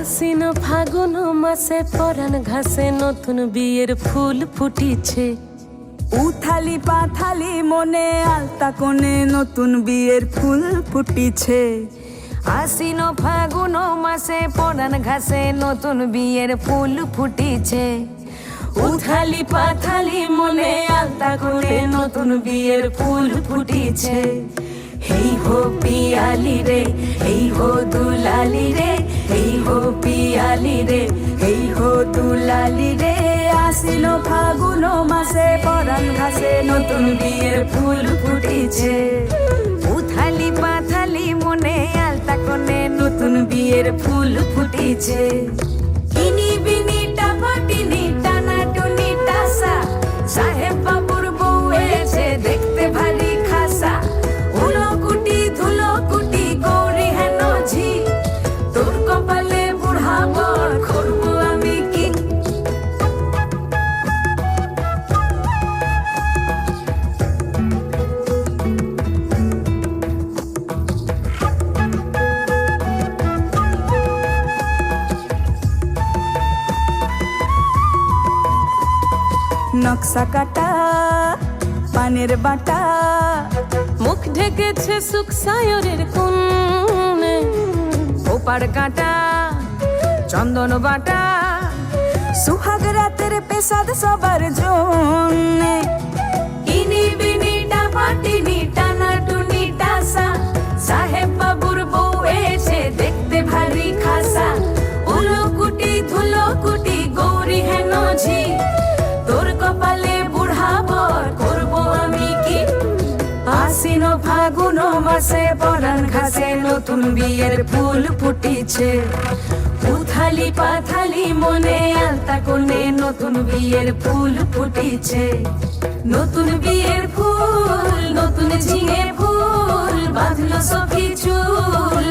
আশ্বিন ফাগুন মাসে পরাণ ঘাসে নতুন বিয়ের ফুল ফুটিছে। উথালি পাথালি মনে আলতা কোণে নতুন বিয়ের ফুল ফুটিছে। আশ্বিন ফাগুন মাসে পরাণ ঘাসে নতুন বিয়ের ফুল ফুটিছে। উথালি পাথালি মনে আলতা কোণে নতুন বিয়ের ফুল ফুটিছে। হেই হো পিয়ালি রে, হেই হো দুলালি রে, হেই হো পিয়ালি রে, হেই হো দুলালি রে। আশ্বিন ফাগুন মাসে পরাণ ঘাসে নতুন বিয়ের ফুল ফুটিছে। উথালি পাথালি মনে আলতা কোণে নতুন বিয়ের ফুল ফুটিছে। ইনি বিনি টাপাটিনি টানা টুনি টাসা, সাহেব বাবুর বউ এসে দেখতে ভারী খাসা। উলো কুটি ধুলো কুটি গৌরী হেন ঝি, তোর কপালে বুড়া বর করবো আমি কি। নকশা কাটা পানের বাটা, মুখ ঢেকেছে সুখ সায়রের কোণে। ওপার কাটা চন্দন বাটা, সুহাগ রাতের পেশাদ সবার জন্যে। ইনি বিনি টাপাটিনি টানা টুনি টাসা, সাহেব বাবুর বউ এসে দেখতে ভারী খাসা। উলো কুটি ধুলো কুটি গৌরী হেন ঝি, তোর কপালে বুড়া বর করবো আমি কি। আশ্বিন ফাগুন মাসে পরাণ ঘাসে নতুন বিয়ের ফুল ফুটিছে। উথালি পাথালি মনে আলতা কোণে নতুন বিয়ের ফুল ফুটিছে। নতুন বিয়ের ফুল নতুন ঝিঙে ফুল, বাঁধলো সখী চুল।